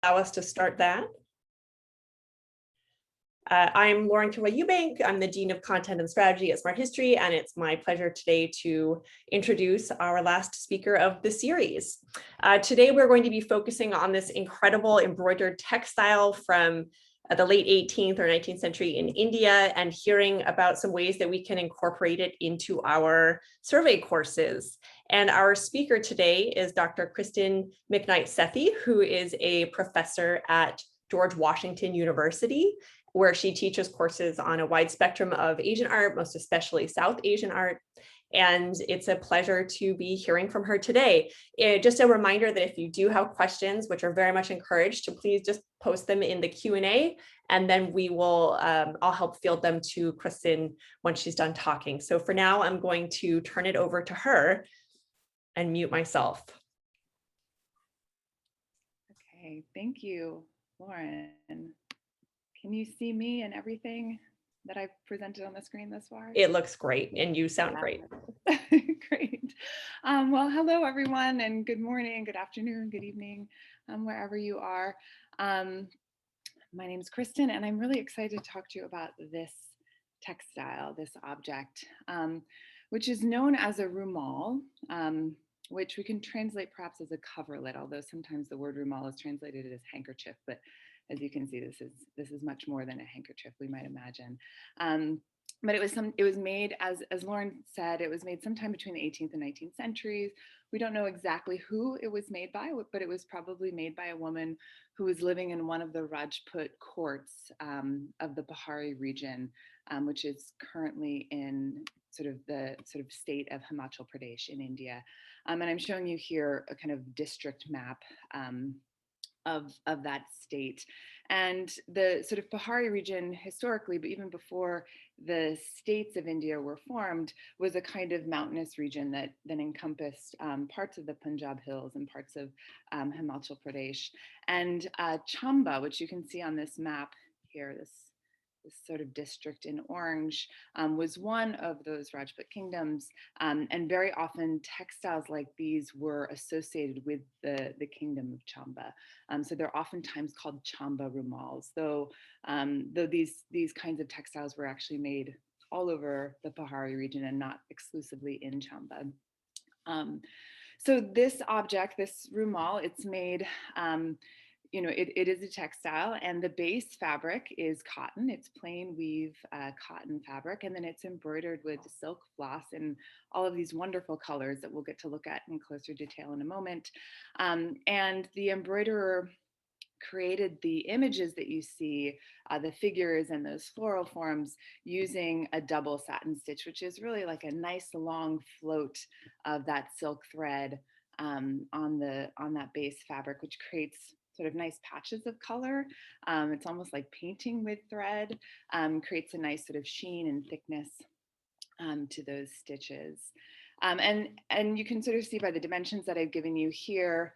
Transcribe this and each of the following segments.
allow us to start that. I'm Lauren Kilroy-Eubank. I'm the Dean of Content and Strategy at Smarthistory, and it's my pleasure today to introduce our last speaker of the series. Today, we're going to be focusing on this incredible embroidered textile from the late 18th or 19th century in India, and hearing about some ways that we can incorporate it into our survey courses. And our speaker today is Dr. Cristin McKnight Sethi, who is a professor at George Washington University, where she teaches courses on a wide spectrum of Asian art, most especially South Asian art. And it's a pleasure to be hearing from her today. Just a reminder that if you do have questions, which are very much encouraged, to please just post them in the Q&A, and then we will, I'll help field them to Cristin once she's done talking. So for now, I'm going to turn it over to her and mute myself. Okay, thank you, Lauren. Can you see me and everything that I've presented on the screen thus far? It looks great, and you sound great. Great. Well, hello, everyone, and good morning, good afternoon, good evening, wherever you are. My name is Cristin, and I'm really excited to talk to you about this textile, this object, which is known as a roomall, which we can translate perhaps as a coverlet, although sometimes the word roomall is translated as handkerchief, but as you can see, this is much more than a handkerchief, we might imagine. But it was made, as Lauren said, it was made sometime between the 18th and 19th centuries. We don't know exactly who it was made by, but it was probably made by a woman who was living in one of the Rajput courts of the Pahari region, which is currently in the state of Himachal Pradesh in India. And I'm showing you here a kind of district map of that state. And the sort of Pahari region historically, but even before the states of India were formed, was a kind of mountainous region that then encompassed parts of the Punjab hills and parts of Himachal Pradesh. And Chamba, which you can see on this map here, this sort of district in orange, was one of those Rajput kingdoms. And very often textiles like these were associated with the kingdom of Chamba. So they're oftentimes called Chamba rumals, though these kinds of textiles were actually made all over the Pahari region and not exclusively in Chamba. So this object, this rumal, it's made, it is a textile, and the base fabric is cotton. It's plain weave cotton fabric, and then it's embroidered with silk floss in all of these wonderful colors that we'll get to look at in closer detail in a moment. And the embroiderer created the images that you see, the figures and those floral forms, using a double satin stitch, which is really like a nice long float of that silk thread on that base fabric, which creates sort of nice patches of color. It's almost like painting with thread, creates a nice sort of sheen and thickness to those stitches. And you can sort of see by the dimensions that I've given you here,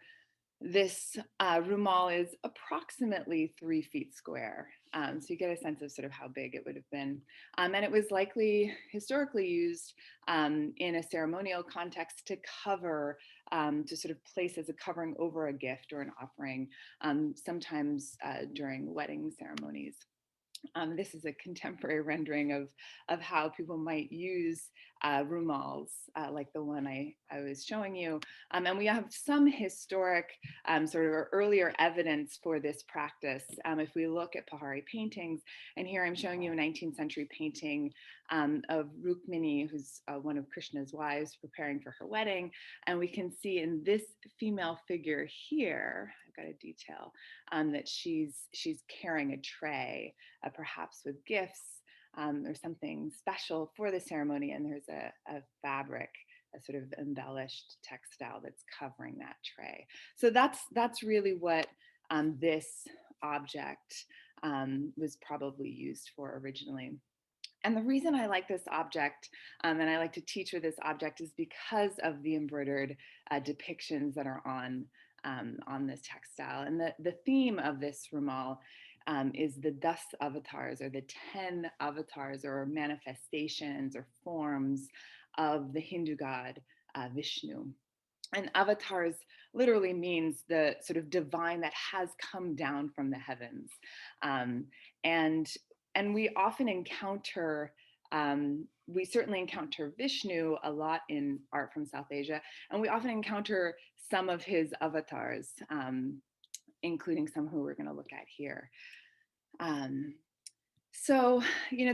this rumal is approximately 3 feet square. So you get a sense of sort of how big it would have been. And it was likely historically used in a ceremonial context to cover, to sort of place as a covering over a gift or an offering, sometimes during wedding ceremonies. This is a contemporary rendering of how people might use rumals like the one I was showing you. And we have some historic sort of earlier evidence for this practice. If we look at Pahari paintings, and here I'm showing you a 19th century painting of Rukmini, who's one of Krishna's wives preparing for her wedding. And we can see in this female figure here, I've got a detail, that she's carrying a tray, perhaps with gifts or something special for the ceremony, and there's a fabric, a sort of embellished textile that's covering that tray. So that's really what this object was probably used for originally. And the reason I like this object, and I like to teach with this object, is because of the embroidered depictions that are on this textile. And the theme of this rumal is the 10 avatars, or the 10 avatars or manifestations or forms of the Hindu god Vishnu. And avatars literally means the sort of divine that has come down from the heavens. Um, and, and we often encounter, we certainly encounter Vishnu a lot in art from South Asia, and we often encounter some of his avatars, including some who we're going to look at here. Um, so,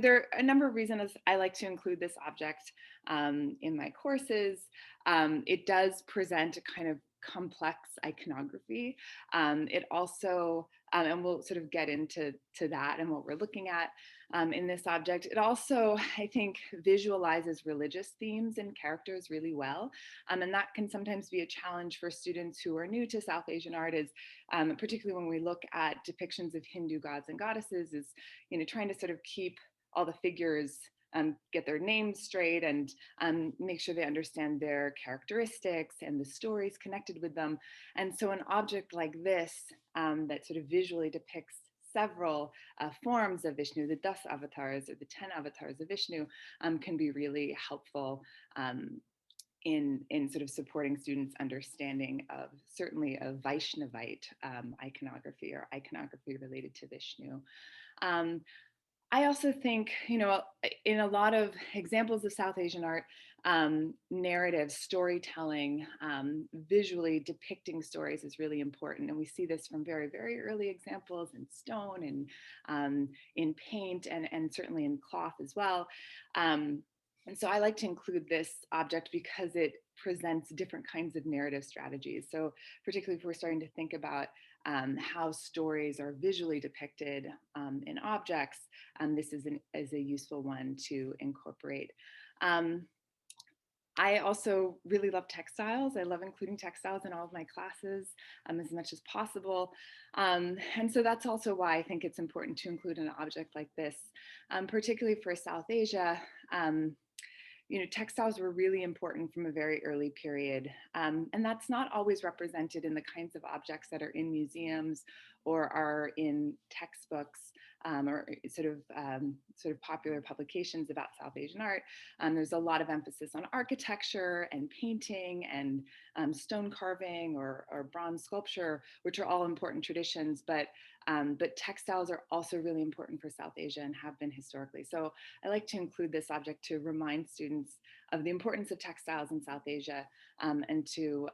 there are a number of reasons I like to include this object in my courses. It does present a kind of complex iconography. It also, and we'll sort of get into that and what we're looking at in this object. It also, I think, visualizes religious themes and characters really well. And that can sometimes be a challenge for students who are new to South Asian art, is particularly when we look at depictions of Hindu gods and goddesses, is trying to sort of keep all the figures, get their names straight, and make sure they understand their characteristics and the stories connected with them. And so an object like this that sort of visually depicts several forms of Vishnu, the 10 avatars or the 10 avatars of Vishnu, can be really helpful in sort of supporting students' understanding of certainly a Vaishnavite iconography or iconography related to Vishnu. I also think, in a lot of examples of South Asian art, narrative storytelling, visually depicting stories is really important. And we see this from very, very early examples in stone and in paint and certainly in cloth as well. And so I like to include this object because it presents different kinds of narrative strategies. So particularly if we're starting to think about how stories are visually depicted in objects, this is a useful one to incorporate. I also really love textiles. I love including textiles in all of my classes as much as possible. And so that's also why I think it's important to include an object like this, particularly for South Asia. Textiles were really important from a very early period. And that's not always represented in the kinds of objects that are in museums or are in textbooks or sort of popular publications about South Asian art. There's a lot of emphasis on architecture and painting and stone carving or bronze sculpture, which are all important traditions, but textiles are also really important for South Asia and have been historically. So I like to include this object to remind students of the importance of textiles in South Asia and to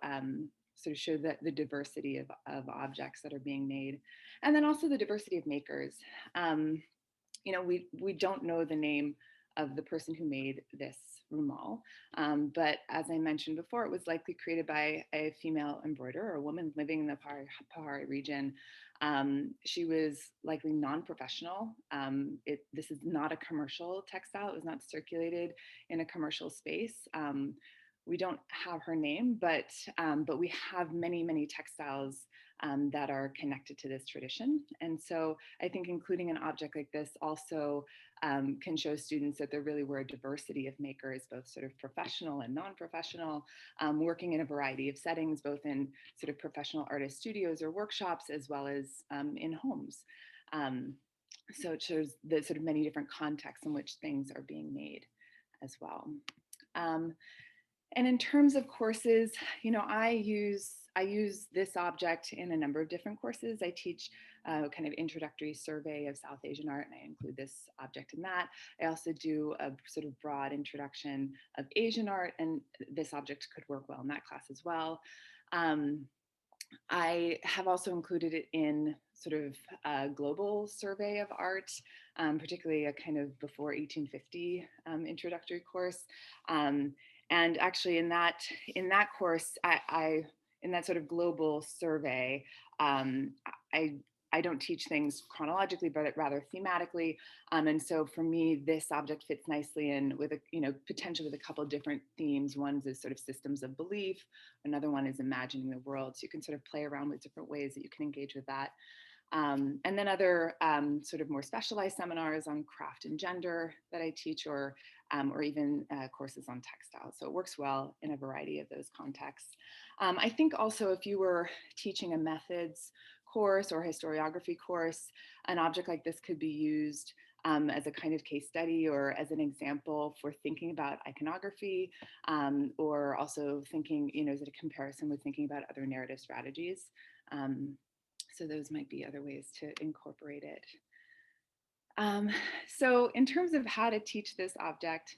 sort of show the diversity of objects that are being made. And then also the diversity of makers. We don't know the name of the person who made this roomall, but as I mentioned before, it was likely created by a female embroiderer or a woman living in the Pahari region. She was likely non-professional. This is not a commercial textile. It was not circulated in a commercial space. We don't have her name, but we have many, many textiles that are connected to this tradition. And so I think including an object like this also can show students that there really were a diversity of makers, both sort of professional and non-professional, working in a variety of settings, both in sort of professional artist studios or workshops, as well as in homes. So it shows the sort of many different contexts in which things are being made as well. And in terms of courses, I use this object in a number of different courses. I teach kind of introductory survey of South Asian art, and I include this object in that. I also do a sort of broad introduction of Asian art, and this object could work well in that class as well. I have also included it in sort of a global survey of art, particularly a kind of before 1850 introductory course. And actually in that course, in that sort of global survey, I don't teach things chronologically, but rather thematically. And so for me, this object fits nicely in with potentially with a couple of different themes. One's is sort of systems of belief. Another one is imagining the world. So you can sort of play around with different ways that you can engage with that. And then other sort of more specialized seminars on craft and gender that I teach, or even courses on textiles. So it works well in a variety of those contexts. I think also if you were teaching a methods course or historiography course, an object like this could be used as a kind of case study or as an example for thinking about iconography, or also thinking, as a comparison with thinking about other narrative strategies. So those might be other ways to incorporate it. So in terms of how to teach this object,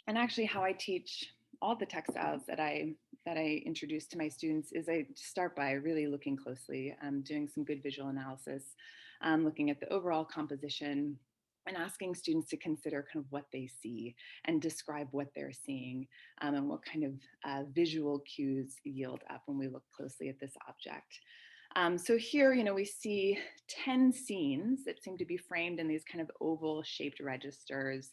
and actually how I teach all the textiles that I introduce to my students, is I start by really looking closely, doing some good visual analysis, looking at the overall composition, and asking students to consider kind of what they see and describe what they're seeing, and what kind of visual cues yield up when we look closely at this object. So here, we see 10 scenes that seem to be framed in these kind of oval shaped registers.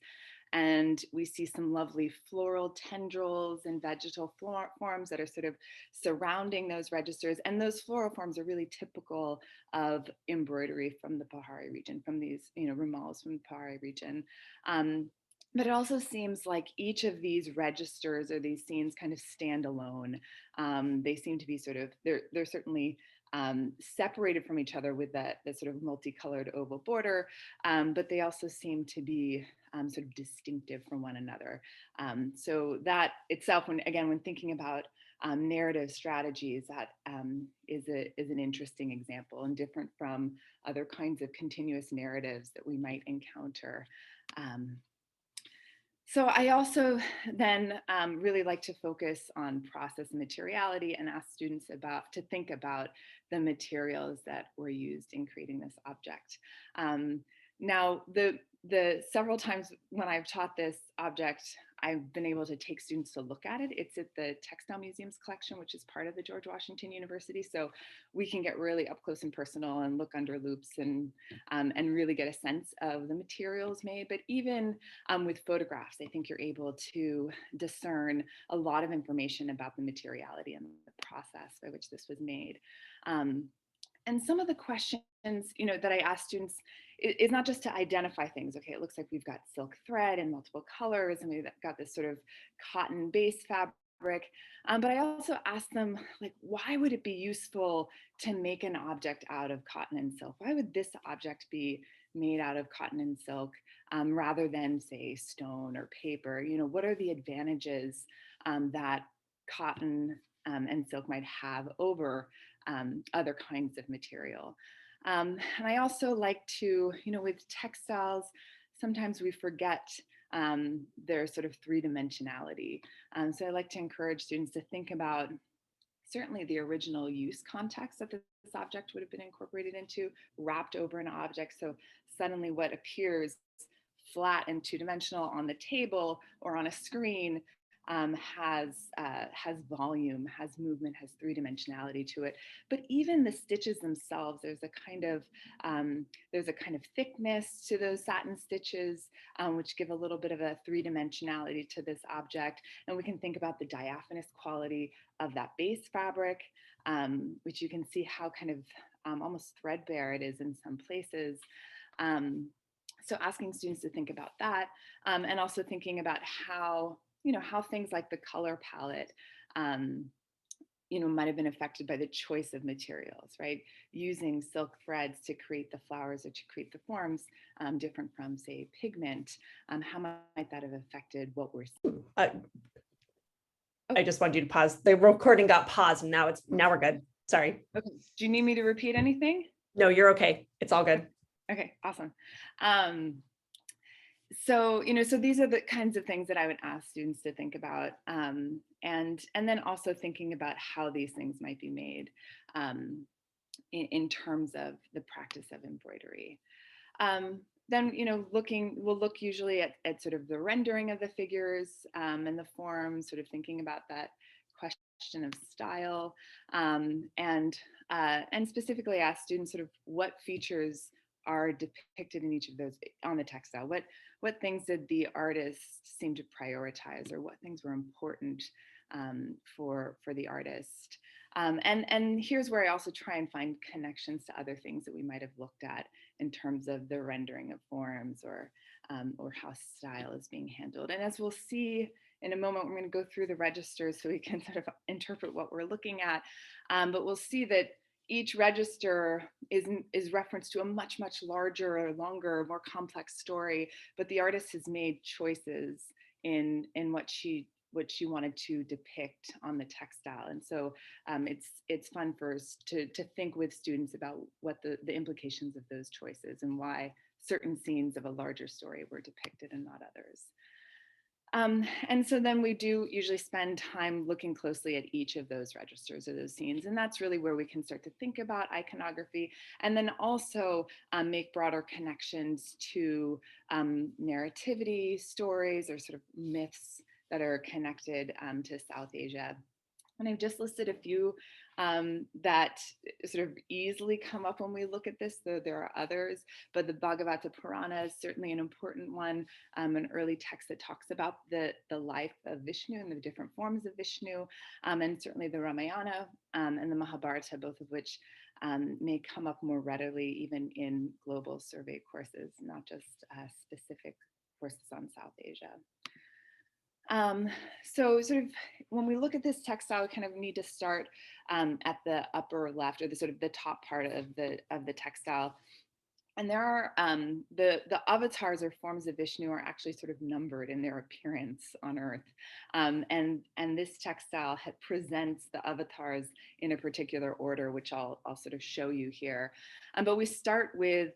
And we see some lovely floral tendrils and vegetal forms that are sort of surrounding those registers. And those floral forms are really typical of embroidery from the Pahari region, from these, roomals from the Pahari region. But it also seems like each of these registers or these scenes kind of stand alone. They seem to be sort of, they're certainly separated from each other with that sort of multicolored oval border, but they also seem to be sort of distinctive from one another. So that itself, when thinking about narrative strategies, that is an interesting example and different from other kinds of continuous narratives that we might encounter. So I also then really like to focus on process and materiality and ask students to think about the materials that were used in creating this object. Now, the several times when I've taught this object, I've been able to take students to look at it. It's at the Textile Museum's collection, which is part of the George Washington University. So we can get really up close and personal and look under loops and really get a sense of the materials made. But even with photographs, I think you're able to discern a lot of information about the materiality and the process by which this was made. And some of the questions, that I ask students is not just to identify things. Okay, it looks like we've got silk thread in multiple colors, and we've got this sort of cotton base fabric. But I also ask them, like, why would it be useful to make an object out of cotton and silk? Why would this object be made out of cotton and silk rather than, say, stone or paper? What are the advantages that cotton and silk might have over other kinds of material? And I also like to, with textiles, sometimes we forget their sort of three-dimensionality. So I like to encourage students to think about certainly the original use context that this object would have been incorporated into, wrapped over an object. So suddenly what appears flat and two-dimensional on the table or on a screen has volume, has movement, has three-dimensionality to it. But even the stitches themselves, there's a kind of thickness to those satin stitches, which give a little bit of a three-dimensionality to this object. And we can think about the diaphanous quality of that base fabric, which you can see how kind of almost threadbare it is in some places. So asking students to think about that, and also thinking about how things like the color palette, might have been affected by the choice of materials, right? Using silk threads to create the flowers or to create the forms, different from, say, pigment. How might that have affected what we're seeing? I just wanted you to pause. The recording got paused, and now we're good. Sorry. Okay. Do you need me to repeat anything? No, you're okay. It's all good. Okay, awesome. So these are the kinds of things that I would ask students to think about, and then also thinking about how these things might be made in terms of the practice of embroidery. Then we'll look usually at sort of the rendering of the figures and the forms, sort of thinking about that question of style, and specifically ask students sort of what features are depicted in each of those on the textile. What things did the artist seem to prioritize, or what things were important for the artist? And here's where I also try and find connections to other things that we might have looked at in terms of the rendering of forms or how style is being handled. And as we'll see in a moment, we're going to go through the registers so we can sort of interpret what we're looking at. But we'll see that each register is reference to a much, much larger, longer, more complex story, but the artist has made choices in what she wanted to depict on the textile. And so it's fun for us to think with students about what the implications of those choices and why certain scenes of a larger story were depicted and not others. And so then we do usually spend time looking closely at each of those registers or those scenes. And that's really where we can start to think about iconography and then also make broader connections to narrativity, stories, or sort of myths that are connected to South Asia. And I've just listed a few that sort of easily come up when we look at this, though there are others, but the Bhagavata Purana is certainly an important one, an early text that talks about the life of Vishnu and the different forms of Vishnu, and certainly the Ramayana and the Mahabharata, both of which may come up more readily even in global survey courses, not just specific courses on South Asia. So sort of when we look at this textile, we kind of need to start at the upper left, or the sort of the top part of the textile. And there are the avatars or forms of Vishnu are actually sort of numbered in their appearance on Earth, and this textile presents the avatars in a particular order, which I'll sort of show you here. But we start with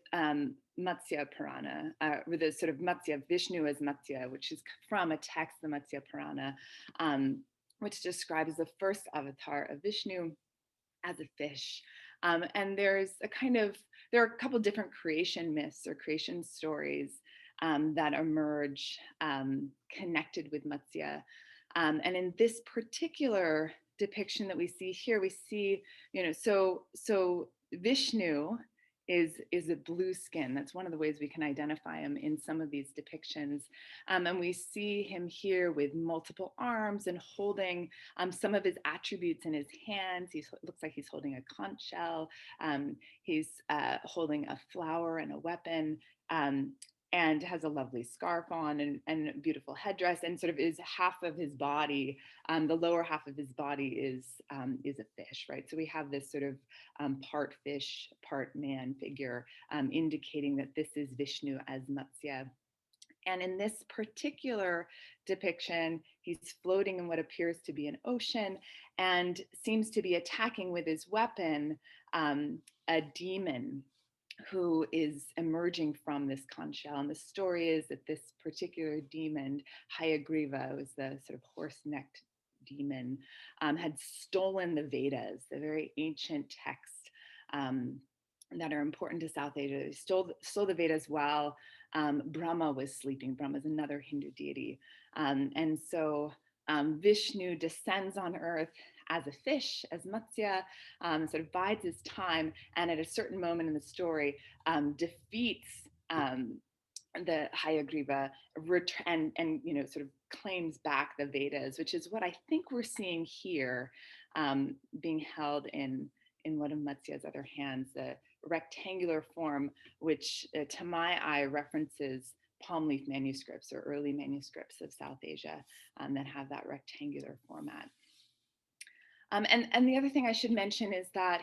Matsya Purana, with the sort of Matsya, Vishnu as Matsya, which is from a text, the Matsya Purana, which describes the first avatar of Vishnu as a fish. And there are a couple different creation myths or creation stories that emerge connected with Matsya. And in this particular depiction that we see here, we see, so Vishnu is a blue skin. That's one of the ways we can identify him in some of these depictions. And we see him here with multiple arms and holding some of his attributes in his hands. He looks like he's holding a conch shell. He's holding a flower and a weapon. And has a lovely scarf on and a beautiful headdress, and sort of is half of his body. The lower half of his body is a fish, right? So we have this sort of part fish, part man figure, indicating that this is Vishnu as Matsya. And in this particular depiction, he's floating in what appears to be an ocean and seems to be attacking with his weapon a demon who is emerging from this conch shell. And the story is that this particular demon, Hayagriva, was the sort of horse-necked demon, had stolen the Vedas, the very ancient text that are important to South Asia. They stole the Vedas while Brahma was sleeping. Brahma is another Hindu deity. And so Vishnu descends on earth as a fish, as Matsya, sort of bides his time, and at a certain moment in the story, defeats the Hayagriva and sort of claims back the Vedas, which is what I think we're seeing here, being held in one of Matsya's other hands, the rectangular form, which to my eye references palm leaf manuscripts or early manuscripts of South Asia that have that rectangular format. And the other thing I should mention is that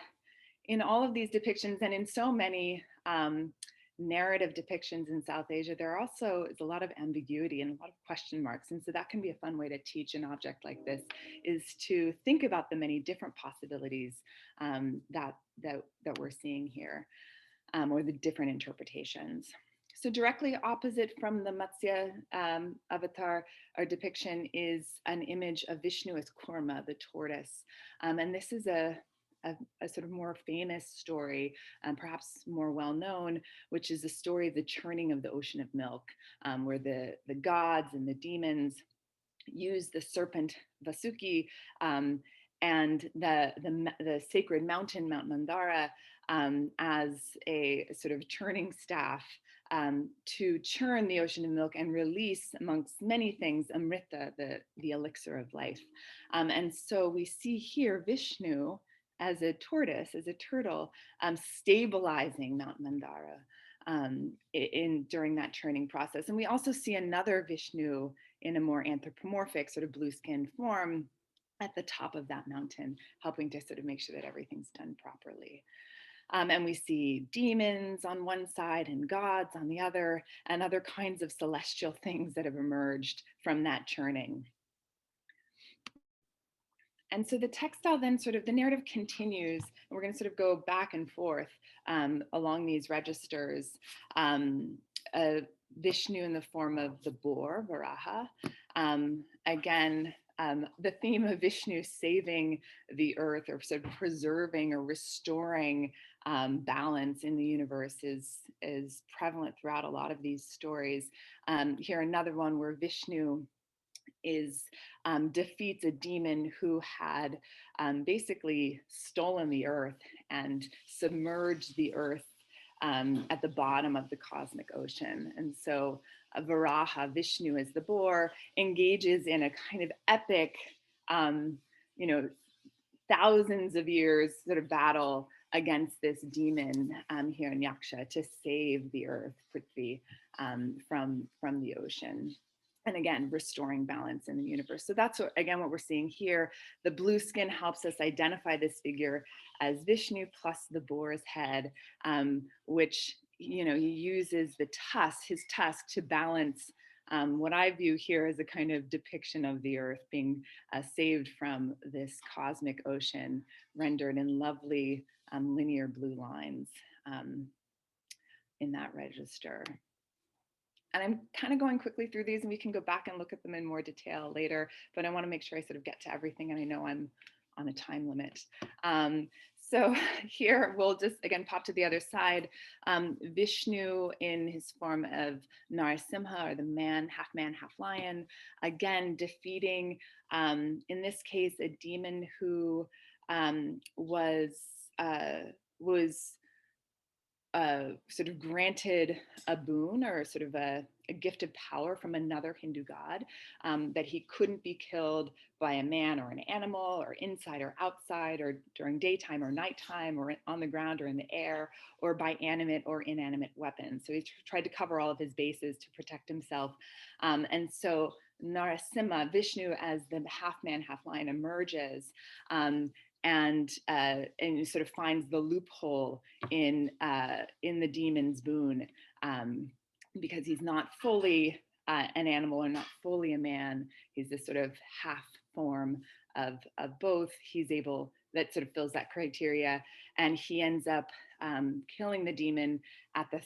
in all of these depictions and in so many narrative depictions in South Asia, there also is a lot of ambiguity and a lot of question marks. And so that can be a fun way to teach an object like this, is to think about the many different possibilities that we're seeing here, or the different interpretations. So directly opposite from the Matsya avatar or depiction is an image of Vishnu as Kurma, the tortoise. And this is a sort of more famous story, perhaps more well known, which is the story of the churning of the ocean of milk, where the gods and the demons use the serpent Vasuki and the sacred mountain, Mount Mandara, as a sort of churning staff to churn the ocean of milk and release, amongst many things, Amrita, the elixir of life. And so we see here Vishnu as a tortoise, as a turtle, stabilizing Mount Mandara during that churning process. And we also see another Vishnu in a more anthropomorphic sort of blue-skinned form, at the top of that mountain, helping to sort of make sure that everything's done properly. And we see demons on one side and gods on the other, and other kinds of celestial things that have emerged from that churning. And so the textile then sort of, the narrative continues, and we're going to sort of go back and forth along these registers. Vishnu in the form of the boar, Varaha. Again, the theme of Vishnu saving the earth, or sort of preserving or restoring balance in the universe is prevalent throughout a lot of these stories. Here, another one where Vishnu defeats a demon who had basically stolen the earth and submerged the earth at the bottom of the cosmic ocean. And so Varaha, Vishnu as the boar, engages in a kind of epic, thousands of years sort of battle against this demon here in Yaksha to save the earth, Prithvi, from the ocean. And again, restoring balance in the universe. So that's what we're seeing here. The blue skin helps us identify this figure as Vishnu plus the boar's head, which, he uses his tusk to balance what I view here as a kind of depiction of the earth being saved from this cosmic ocean, rendered in lovely linear blue lines in that register. And I'm kind of going quickly through these, and we can go back and look at them in more detail later, but I want to make sure I sort of get to everything, and I know I'm on a time limit. So here we'll just again pop to the other side. Vishnu in his form of Narasimha, or the man, half lion, again defeating, in this case, a demon who was sort of granted a boon, or sort of a gift of power from another Hindu god, that he couldn't be killed by a man or an animal, or inside or outside, or during daytime or nighttime, or on the ground or in the air, or by animate or inanimate weapons. So he tried to cover all of his bases to protect himself. And so Narasimha, Vishnu as the half man, half lion, emerges and sort of finds the loophole in the demon's boon, because he's not fully an animal or not fully a man. He's this sort of half form of both. He's able, that sort of fills that criteria, and he ends up killing the demon at the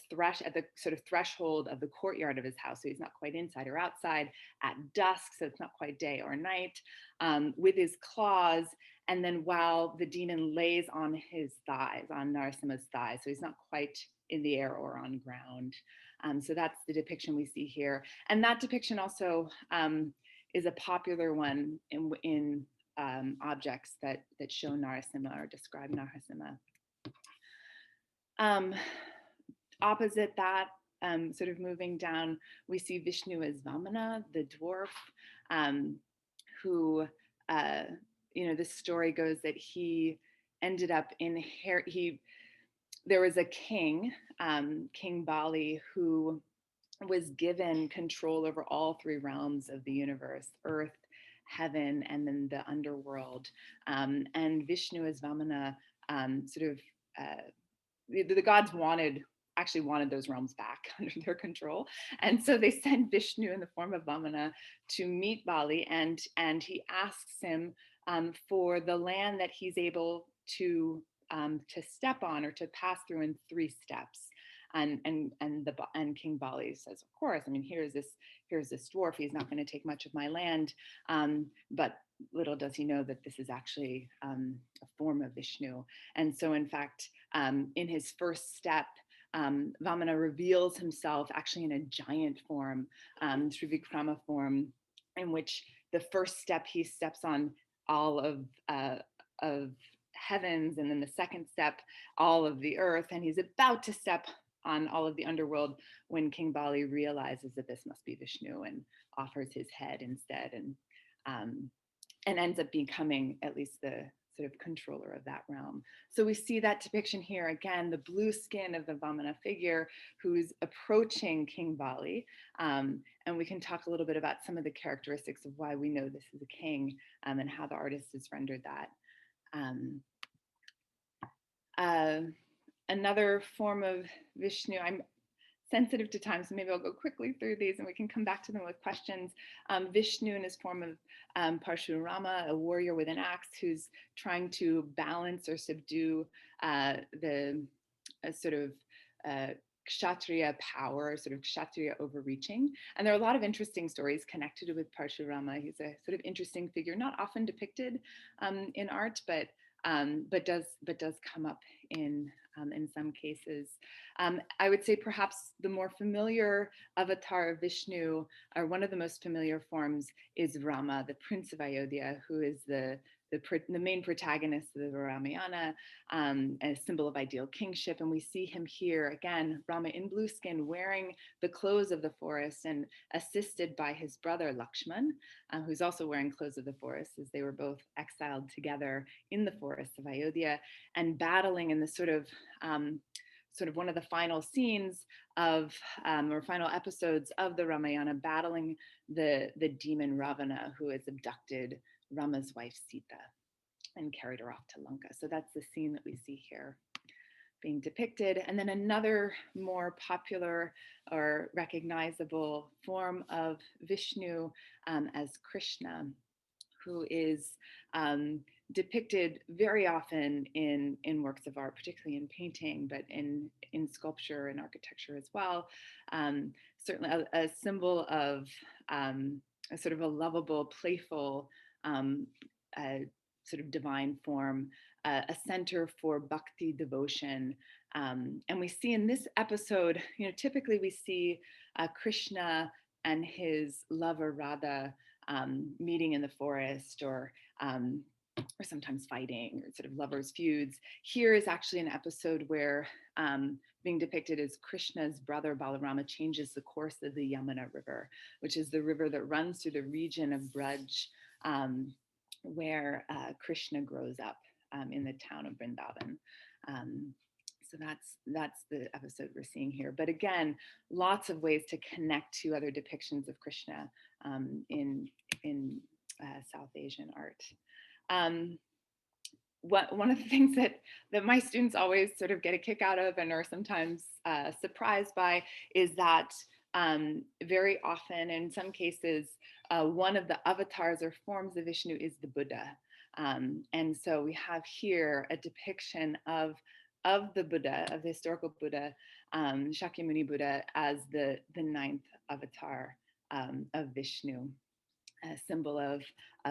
sort of threshold of the courtyard of his house. So he's not quite inside or outside, at dusk, so it's not quite day or night, with his claws. And then while the demon lays on his thighs, on Narasimha's thighs, so he's not quite in the air or on ground. So that's the depiction we see here. And that depiction also is a popular one in objects that show Narasimha or describe Narasimha. Opposite that, sort of moving down, we see Vishnu as Vamana, the dwarf, who, this story goes that he ended up there was a king, King Bali, who was given control over all three realms of the universe: earth, heaven, and then the underworld. And Vishnu as Vamana, the gods actually wanted those realms back under their control. And so they sent Vishnu in the form of Vamana to meet Bali, and he asks him for the land that he's able to step on, or to pass through in 3 steps. And King Bali says, of course, I mean, here's this dwarf, he's not going to take much of my land. But little does he know that this is actually a form of Vishnu. And so in fact, in his first step, Vamana reveals himself actually in a giant form, Trivikrama form, in which the first step he steps on all of heavens, and then the second step all of the earth, and he's about to step on all of the underworld when King Bali realizes that this must be Vishnu and offers his head instead, and ends up becoming at least the sort of controller of that realm. So we see that depiction here again, the blue skin of the Vamana figure who's approaching King Bali. And we can talk a little bit about some of the characteristics of why we know this is a king, and how the artist has rendered that. Another form of Vishnu, I'm sensitive to time, so maybe I'll go quickly through these and we can come back to them with questions. Vishnu in his form of Parshurama, a warrior with an axe who's trying to balance or subdue the sort of Kshatriya power, sort of Kshatriya overreaching. And there are a lot of interesting stories connected with Parshurama. He's a sort of interesting figure, not often depicted in art, but does come up in some cases. I would say perhaps the more familiar avatar of Vishnu, or one of the most familiar forms, is Rama, the Prince of Ayodhya, who is the main protagonist of the Ramayana, a symbol of ideal kingship. And we see him here again, Rama in blue skin, wearing the clothes of the forest and assisted by his brother Lakshman, who's also wearing clothes of the forest, as they were both exiled together in the forests of Ayodhya, and battling in the sort of one of the final scenes of, or final episodes of the Ramayana, battling the demon Ravana, who has abducted Rama's wife Sita and carried her off to Lanka. So that's the scene that we see here being depicted. And then another more popular or recognizable form of Vishnu as Krishna, who is depicted very often in works of art, particularly in painting, but in sculpture and architecture as well. Certainly a symbol of a sort of a lovable, playful, sort of divine form, a center for bhakti devotion. And we see in this episode, typically we see Krishna and his lover Radha meeting in the forest, or sometimes fighting, or sort of lovers' feuds. Here is actually an episode where being depicted as Krishna's brother Balarama changes the course of the Yamuna River, which is the river that runs through the region of Braj, where Krishna grows up in the town of Vrindavan. So that's the episode we're seeing here. But again, lots of ways to connect to other depictions of Krishna in South Asian art. One of the things that my students always sort of get a kick out of and are sometimes surprised by is that very often, in some cases, one of the avatars or forms of Vishnu is the Buddha. And so we have here a depiction of the Buddha, of the historical Buddha, Shakyamuni Buddha, as the ninth avatar of Vishnu, a symbol of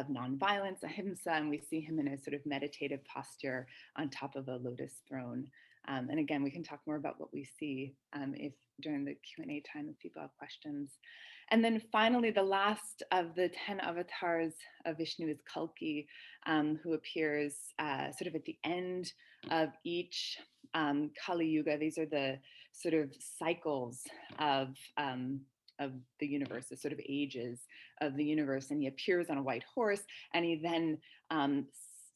nonviolence, ahimsa, and we see him in a sort of meditative posture on top of a lotus throne. And again, we can talk more about what we see if during the Q&A time if people have questions. And then finally, the last of the 10 avatars of Vishnu is Kalki, who appears sort of at the end of each Kali Yuga. These are the sort of cycles of the universe, the sort of ages of the universe. And he appears on a white horse, and he then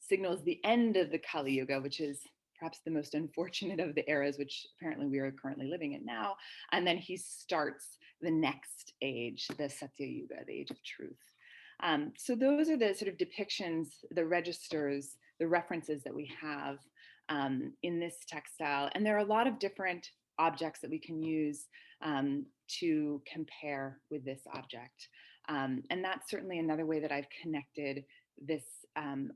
signals the end of the Kali Yuga, which is perhaps the most unfortunate of the eras, which apparently we are currently living in now. And then he starts the next age, the Satya Yuga, the age of truth. So those are the sort of depictions, the registers, the references that we have in this textile. And there are a lot of different objects that we can use to compare with this object. And that's certainly another way that I've connected this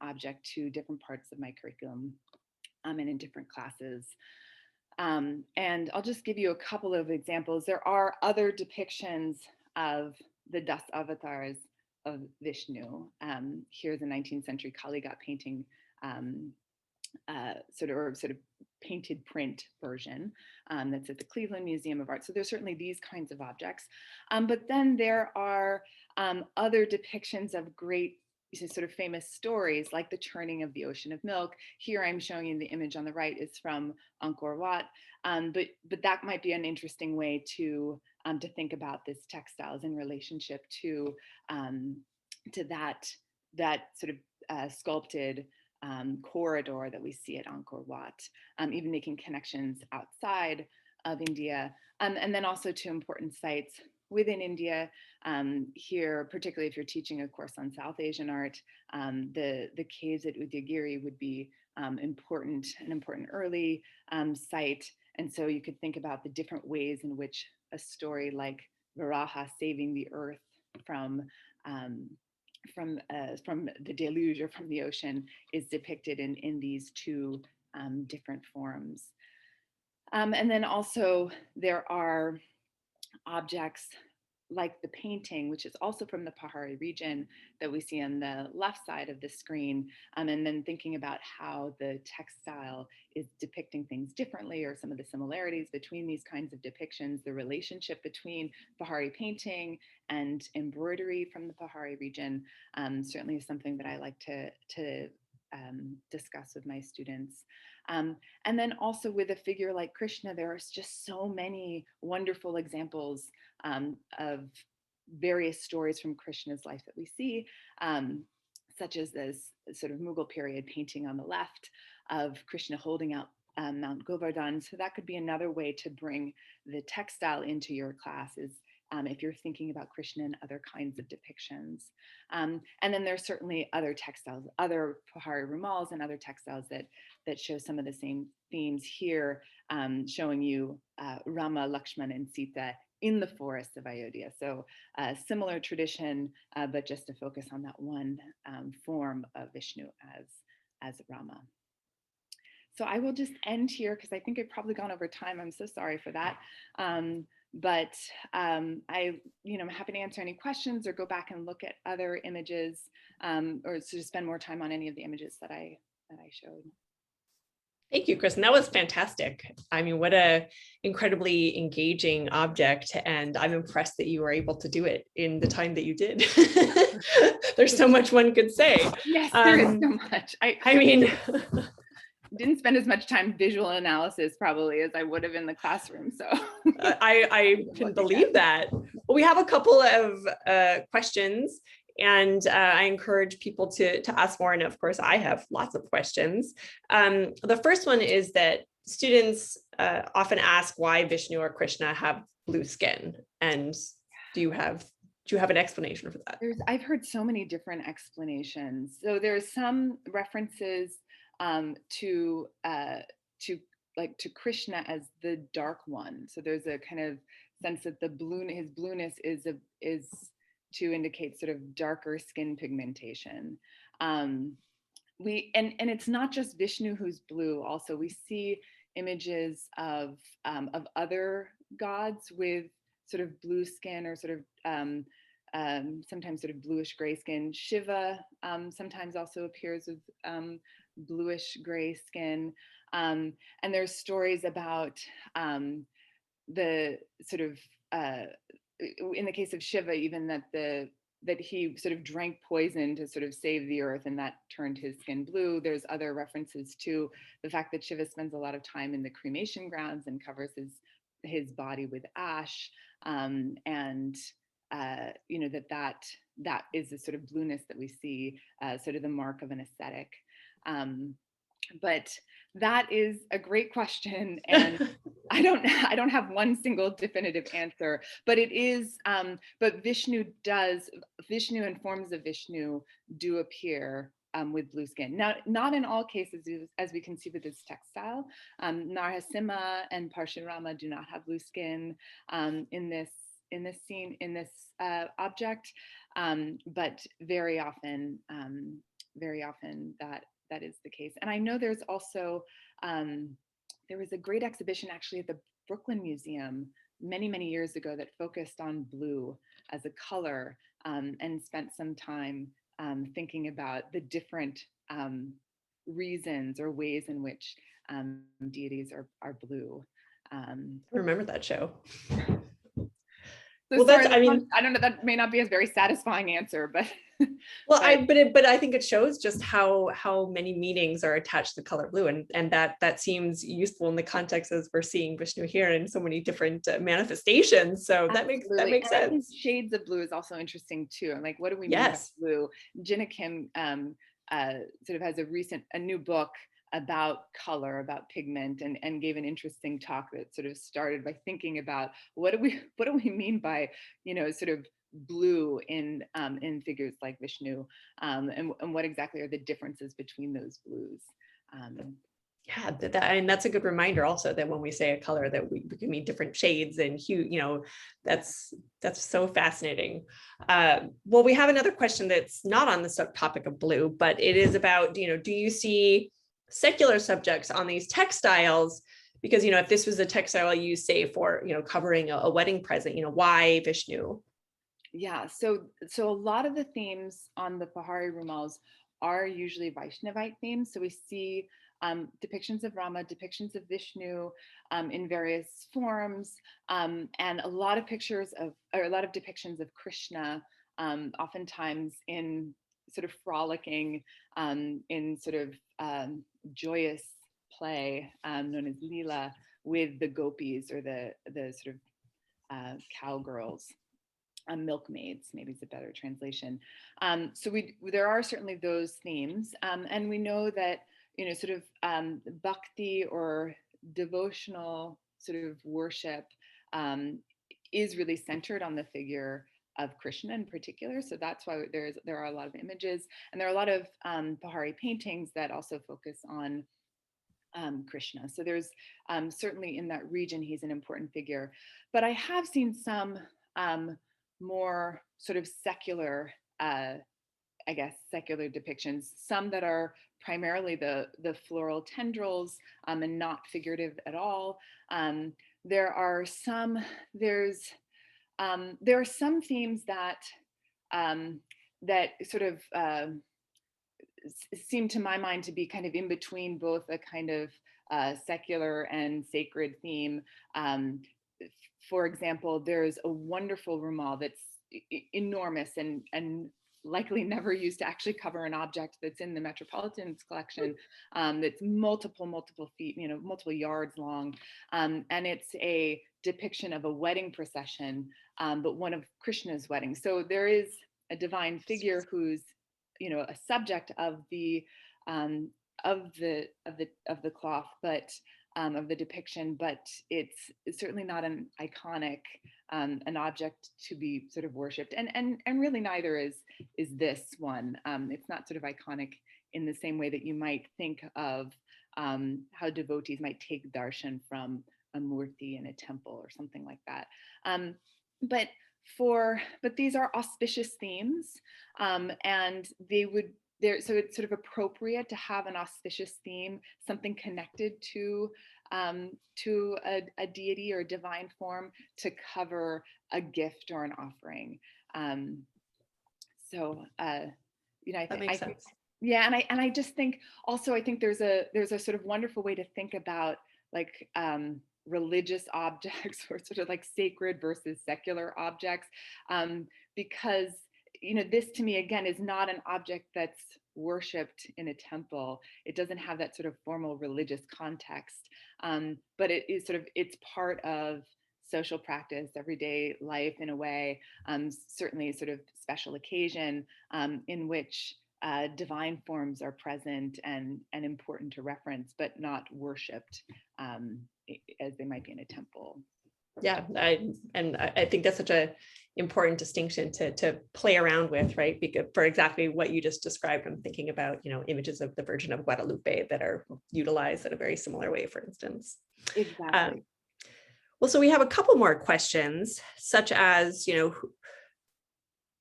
object to different parts of my curriculum and in different classes. And I'll just give you a couple of examples. There are other depictions of the Das avatars of Vishnu. Here's a 19th century Kaligat painting, sort of painted print version that's at the Cleveland Museum of Art. So there's certainly these kinds of objects. But then there are other depictions of great sort of famous stories, like the churning of the ocean of milk. Here I'm showing you the image on the right is from Angkor Wat, but that might be an interesting way to think about this textiles in relationship to that sort of sculpted corridor that we see at Angkor Wat, even making connections outside of India, and then also to important sites within India. Here, particularly if you're teaching a course on South Asian art, the caves at Udayagiri would be an important early site. And so you could think about the different ways in which a story like Varaha saving the earth from the deluge or from the ocean is depicted in these two different forms. And then also there are objects like the painting, which is also from the Pahari region that we see on the left side of the screen, and then thinking about how the textile is depicting things differently, or some of the similarities between these kinds of depictions, the relationship between Pahari painting and embroidery from the Pahari region, certainly is something that I like to discuss with my students. And then also with a figure like Krishna, there are just so many wonderful examples of various stories from Krishna's life that we see, such as this sort of Mughal period painting on the left of Krishna holding out Mount Govardhan. So that could be another way to bring the textile into your classes, if you're thinking about Krishna and other kinds of depictions. And then there's certainly other textiles, other Pahari roomals and other textiles that show some of the same themes here, showing you Rama, Lakshmana, and Sita in the forests of Ayodhya. So a similar tradition, but just to focus on that one form of Vishnu as Rama. So I will just end here because I think I've probably gone over time. I'm so sorry for that. But I'm happy to answer any questions or go back and look at other images, or to spend more time on any of the images that I showed. Thank you, Cristin. That was fantastic. I mean, what a incredibly engaging object, and I'm impressed that you were able to do it in the time that you did. There's so much one could say. Yes, there is so much. I mean, didn't spend as much time visual analysis probably as I would have in the classroom. So I can believe that. Well, we have a couple of questions, and I encourage people to ask more. And of course, I have lots of questions. The first one is that students often ask why Vishnu or Krishna have blue skin. And do you have an explanation for that? I've heard so many different explanations. So there's some references to Krishna as the dark one. So there's a kind of sense that his blueness is to indicate sort of darker skin pigmentation. And it's not just Vishnu who's blue. Also, we see images of other gods with sort of blue skin, or sort of sometimes sort of bluish gray skin. Shiva sometimes also appears with bluish gray skin. And there's stories about the sort of, in the case of Shiva, even that he sort of drank poison to sort of save the earth, and that turned his skin blue. There's other references to the fact that Shiva spends a lot of time in the cremation grounds and covers his body with ash, and that is the sort of blueness that we see, sort of the mark of an ascetic. But that is a great question, and I don't have one single definitive answer. But it is, but Vishnu and forms of Vishnu do appear with blue skin. Now, not in all cases, as we can see with this textile. Narasimha and Parshurama do not have blue skin in this scene, in this object, but very often that is the case. And I know there's also, there was a great exhibition actually at the Brooklyn Museum many years ago that focused on blue as a color, and spent some time thinking about the different reasons or ways in which deities are blue. I remember that show. So well, sorry, I mean, I don't know, that may not be a very satisfying answer, but well, but I think it shows just how many meanings are attached to the color blue, and that seems useful in the context as we're seeing Vishnu here in so many different manifestations. So that makes sense. I think shades of blue is also interesting too. And like, what do we mean by blue? Gina Kim sort of has a new book about color, about pigment, and gave an interesting talk that sort of started by thinking about what do we mean by, sort of blue in figures like Vishnu, and what exactly are the differences between those blues. Yeah, and that's a good reminder also that when we say a color that we can mean different shades and hue, that's so fascinating. Well, we have another question that's not on the topic of blue, but it is about, do you see secular subjects on these textiles? Because, if this was a textile you say for, covering a wedding present, why Vishnu? Yeah, so a lot of the themes on the Pahari Rumals are usually Vaishnavite themes. So we see depictions of Rama, depictions of Vishnu in various forms, and a lot of depictions of Krishna, oftentimes in sort of frolicking, in sort of joyous play known as Leela with the gopis, or the sort of cowgirls. Milkmaids, maybe is a better translation. So there are certainly those themes, and we know that sort of bhakti, or devotional sort of worship, is really centered on the figure of Krishna in particular. So that's why there are a lot of images, and there are a lot of Pahari paintings that also focus on Krishna. So there's certainly in that region he's an important figure. But I have seen some more sort of secular, secular depictions, some that are primarily the floral tendrils, and not figurative at all. There are some themes that sort of seem to my mind to be kind of in between both a kind of secular and sacred theme. For example, there's a wonderful rumal that's enormous and likely never used to actually cover an object that's in the Metropolitan's collection, that's multiple feet, multiple yards long. And it's a depiction of a wedding procession, but one of Krishna's weddings. So there is a divine figure who's, a subject of the cloth, but of the depiction, but it's certainly not an iconic, an object to be sort of worshipped, and really neither is this one. It's not sort of iconic in the same way that you might think of how devotees might take darshan from a murti in a temple or something like that. But these are auspicious themes, and so it's sort of appropriate to have an auspicious theme, something connected to a deity or a divine form, to cover a gift or an offering. That makes sense. Yeah, and I just think also, I think there's a sort of wonderful way to think about like religious objects, or sort of like sacred versus secular objects, because this to me again is not an object that's worshipped in a temple. It doesn't have that sort of formal religious context, but it is it's part of social practice, everyday life in a way, certainly sort of special occasion in which divine forms are present and important to reference, but not worshipped as they might be in a temple. Yeah, I think that's such a important distinction to play around with, right? Because for exactly what you just described, I'm thinking about, images of the Virgin of Guadalupe that are utilized in a very similar way, for instance. Exactly. Well, so we have a couple more questions, such as,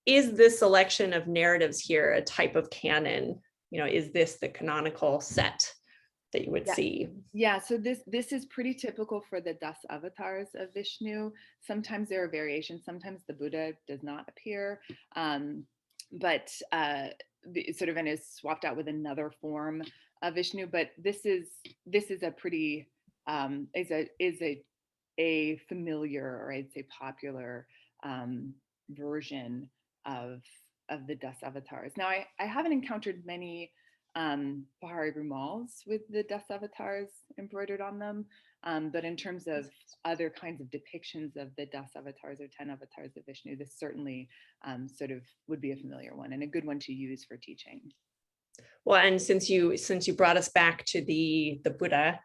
is this selection of narratives here a type of canon? Is this the canonical set that you would see? Yeah, so this is pretty typical for the Das avatars of Vishnu. Sometimes there are variations. Sometimes the Buddha does not appear, but sort of and is swapped out with another form of Vishnu. But this is a pretty is a familiar, or I'd say popular version of the Das avatars. Now, I haven't encountered many Pahari rumals with the Das avatars embroidered on them, but in terms of other kinds of depictions of the Das avatars or 10 avatars of Vishnu, this certainly sort of would be a familiar one and a good one to use for teaching. Well, and since you brought us back to the Buddha,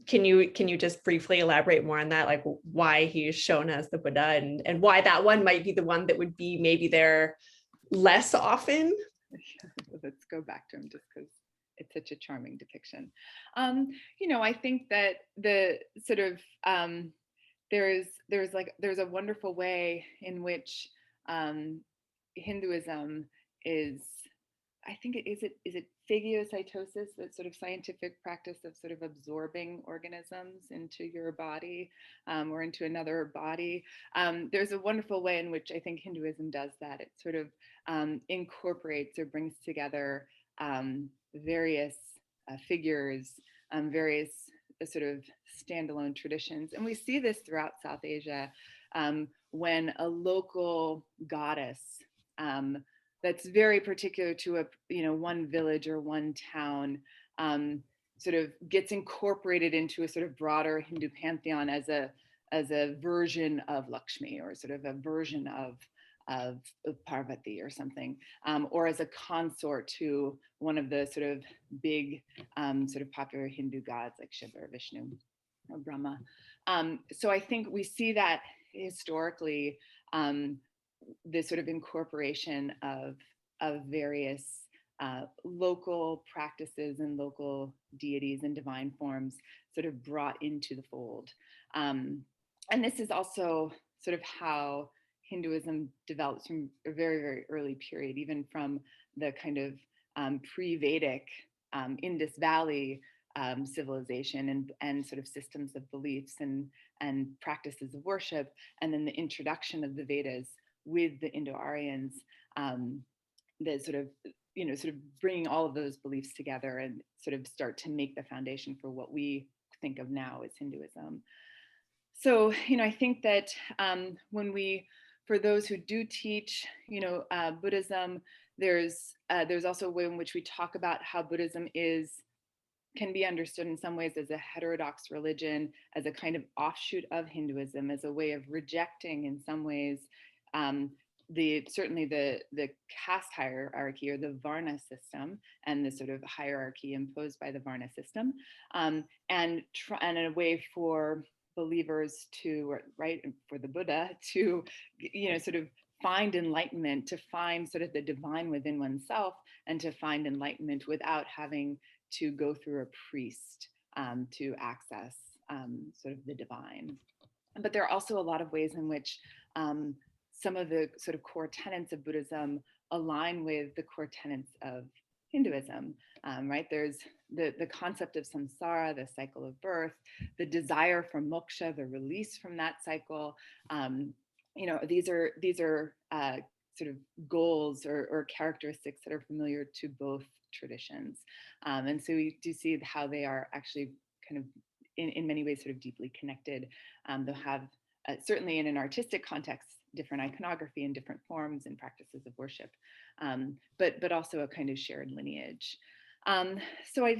can you just briefly elaborate more on that, like why he's shown as the Buddha and why that one might be the one that would be maybe there less often? Let's go back to him just because it's such a charming depiction. I think that the sort of there's a wonderful way in which Hinduism is, I think is it phagocytosis, that sort of scientific practice of sort of absorbing organisms into your body or into another body. There's a wonderful way in which I think Hinduism does that. It sort of incorporates or brings together various figures, various sort of standalone traditions. And we see this throughout South Asia when a local goddess that's very particular to one village or one town sort of gets incorporated into a sort of broader Hindu pantheon as a version of Lakshmi, or sort of a version of Parvati or something, or as a consort to one of the sort of big sort of popular Hindu gods like Shiva or Vishnu or Brahma. So I think we see that historically, this sort of incorporation of various local practices and local deities and divine forms sort of brought into the fold. And this is also sort of how Hinduism develops from a very, very early period, even from the kind of pre-Vedic Indus Valley civilization and sort of systems of beliefs and practices of worship, and then the introduction of the Vedas with the Indo-Aryans, that sort of bringing all of those beliefs together and sort of start to make the foundation for what we think of now as Hinduism. So, I think that for those who do teach, Buddhism, there's also a way in which we talk about how Buddhism can be understood in some ways as a heterodox religion, as a kind of offshoot of Hinduism, as a way of rejecting in some ways certainly the caste hierarchy or the Varna system and the sort of hierarchy imposed by the Varna system, and a way for believers to, right, for the Buddha to, sort of find enlightenment, to find sort of the divine within oneself, and to find enlightenment without having to go through a priest to access sort of the divine. But there are also a lot of ways in which some of the sort of core tenets of Buddhism align with the core tenets of Hinduism, right? There's the concept of samsara, the cycle of birth, the desire for moksha, the release from that cycle. These are sort of goals or characteristics that are familiar to both traditions. And so we do see how they are actually kind of in many ways sort of deeply connected. They'll have certainly in an artistic context, different iconography and different forms and practices of worship, but also a kind of shared lineage. So I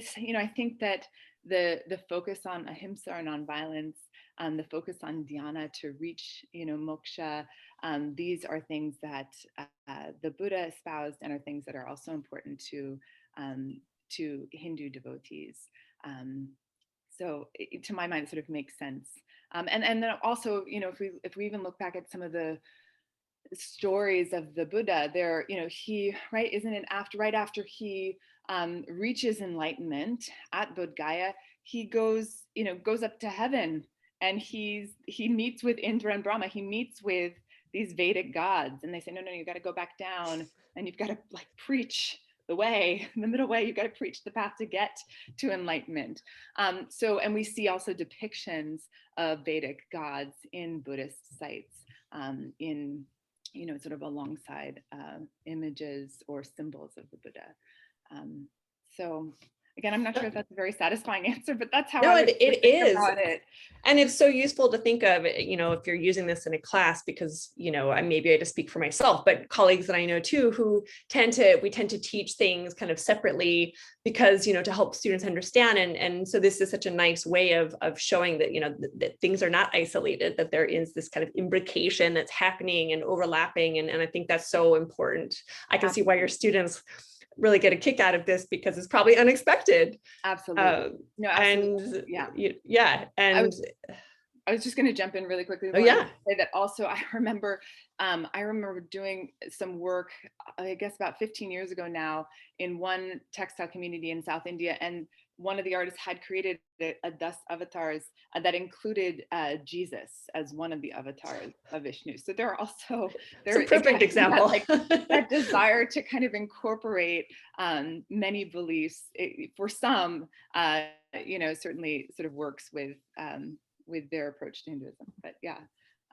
think that the focus on ahimsa or nonviolence, the focus on dhyana to reach moksha, these are things that the Buddha espoused and are things that are also important to Hindu devotees. So to my mind, it sort of makes sense. And then also, if we even look back at some of the stories of the Buddha, there, he, right, isn't it right after he reaches enlightenment at Bodh Gaya, he goes up to heaven, and he meets with Indra and Brahma. He meets with these Vedic gods, and they say, no, you got to go back down, and you've got to like preach the way, the middle way. You've got to preach the path to get to enlightenment. And we see also depictions of Vedic gods in Buddhist sites, in sort of alongside images or symbols of the Buddha. So again, I'm not sure if that's a very satisfying answer, but that's how I would it is. About it. And it's so useful to think of, if you're using this in a class, because, maybe I just speak for myself, but colleagues that I know too, who we tend to teach things kind of separately because, to help students understand. And so this is such a nice way of showing that, that things are not isolated, that there is this kind of imbrication that's happening and overlapping. And I think that's so important. I can see why your students really get a kick out of this because it's probably unexpected. Absolutely. No, absolutely. And Yeah. yeah, and I was just going to jump in really quickly, oh Lauren, yeah, to say that also I remember doing some work, I guess about 15 years ago now, in one textile community in South India, and one of the artists had created a dust avatars that included Jesus as one of the avatars of Vishnu. So there are also it's a perfect again, example. that desire to kind of incorporate many beliefs. For some, certainly sort of works with their approach to Hinduism. But yeah.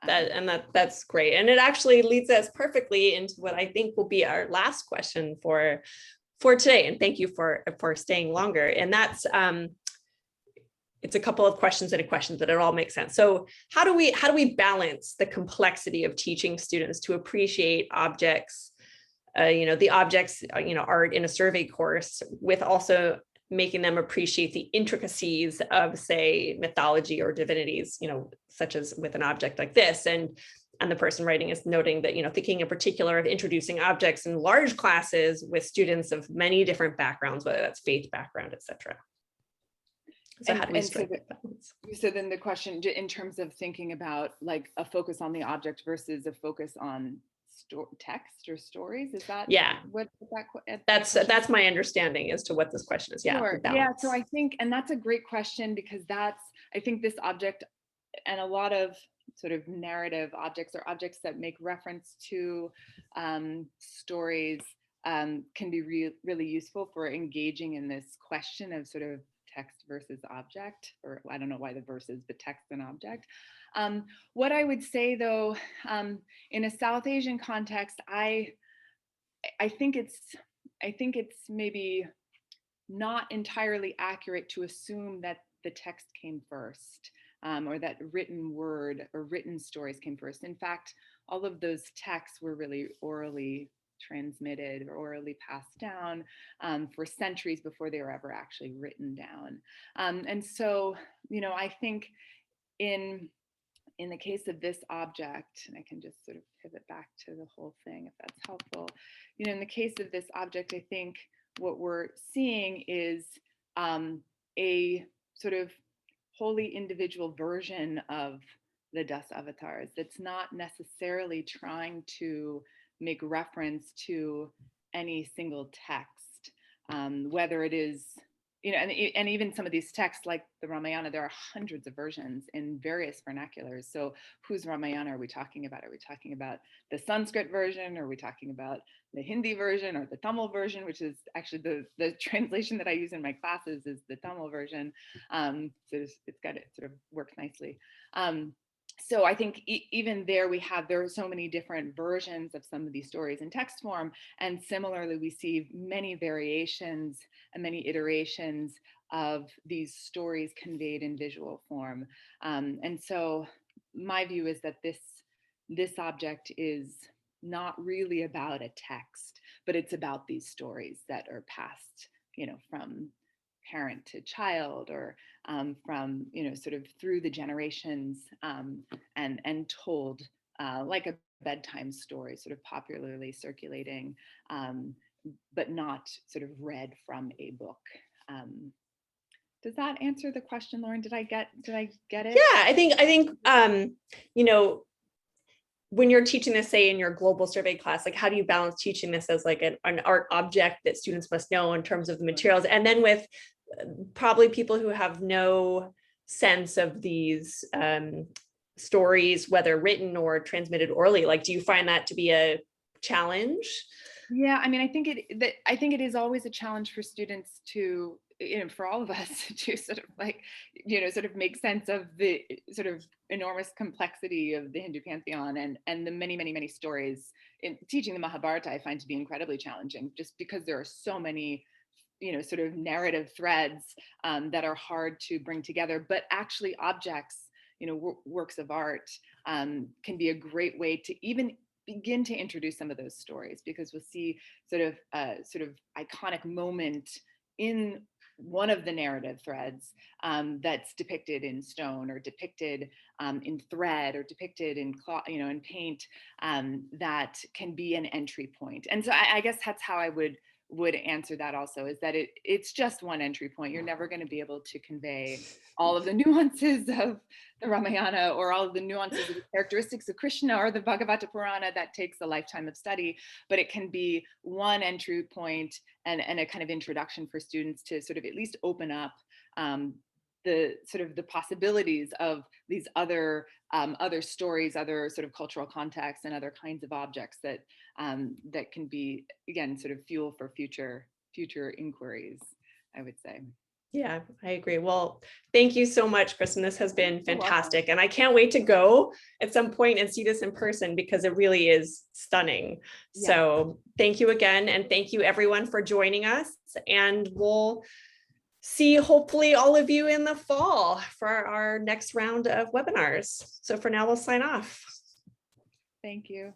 That's great. And it actually leads us perfectly into what I think will be our last question for today. And thank you for staying longer. And that's it's a couple of questions and a question that it all makes sense. So how do we balance the complexity of teaching students to appreciate objects, the objects, art in a survey course, with also making them appreciate the intricacies of, say, mythology or divinities, such as with an object like this. And the person writing is noting that, thinking in particular of introducing objects in large classes with students of many different backgrounds, whether that's faith background, et cetera. So how do we strike that balance? So then the question, in terms of thinking about like a focus on the object versus a focus on text or stories, is that that's my understanding as to what this question is. Sure. Yeah, so I think, and that's a great question, because I think this object and a lot of sort of narrative objects or objects that make reference to stories can be really useful for engaging in this question of sort of text versus object, or I don't know why the versus, but text and object. What I would say though, in a South Asian context, I think it's maybe not entirely accurate to assume that the text came first, or that written word or written stories came first. In fact, all of those texts were really orally transmitted or orally passed down for centuries before they were ever actually written down. And so, I think in the case of this object, and I can just sort of pivot back to the whole thing if that's helpful. In the case of this object, I think what we're seeing is a sort of wholly individual version of the dust avatars that's not necessarily trying to make reference to any single text, whether it is, and even some of these texts like the Ramayana, there are hundreds of versions in various vernaculars. So whose Ramayana are we talking about? Are we talking about the Sanskrit version? Are we talking about the Hindi version or the Tamil version, which is actually the translation that I use in my classes is the Tamil version. So it sort of works nicely. So I think even there there are so many different versions of some of these stories in text form. And similarly, we see many variations and many iterations of these stories conveyed in visual form. And so my view is that this object is not really about a text, but it's about these stories that are passed, from parent to child, or from sort of through the generations, and told like a bedtime story, sort of popularly circulating, but not sort of read from a book. Does that answer the question, Lauren? Did I get it? Yeah, I think when you're teaching this, say in your global survey class, like how do you balance teaching this as like an art object that students must know in terms of the materials, and then with probably people who have no sense of these stories, whether written or transmitted orally, like do you find that to be a challenge? Yeah, I mean, I think it is always a challenge for students to, for all of us to sort of like, sort of make sense of the sort of enormous complexity of the Hindu pantheon and the many, many, many stories. In teaching the Mahabharata, I find to be incredibly challenging, just because there are so many, sort of narrative threads that are hard to bring together. But actually, objects, works of art can be a great way to even begin to introduce some of those stories, because we'll see sort of iconic moment in one of the narrative threads that's depicted in stone, or depicted in thread, or depicted in cloth, in paint, that can be an entry point. And so I guess that's how I would would answer that also, is that it's just one entry point. You're never going to be able to convey all of the nuances of the Ramayana or all of the nuances of the characteristics of Krishna or the Bhagavata Purana. That takes a lifetime of study, but it can be one entry point and a kind of introduction for students to sort of at least open up the sort of the possibilities of these other stories, other sort of cultural contexts, and other kinds of objects that that can be, again, sort of fuel for future inquiries, I would say. Yeah, I agree. Well, thank you so much, Cristin. This has been You're fantastic. welcome. And I can't wait to go at some point and see this in person because it really is stunning. Yeah. So thank you again. And thank you everyone for joining us. And we'll see hopefully all of you in the fall for our next round of webinars. So for now, we'll sign off. Thank you.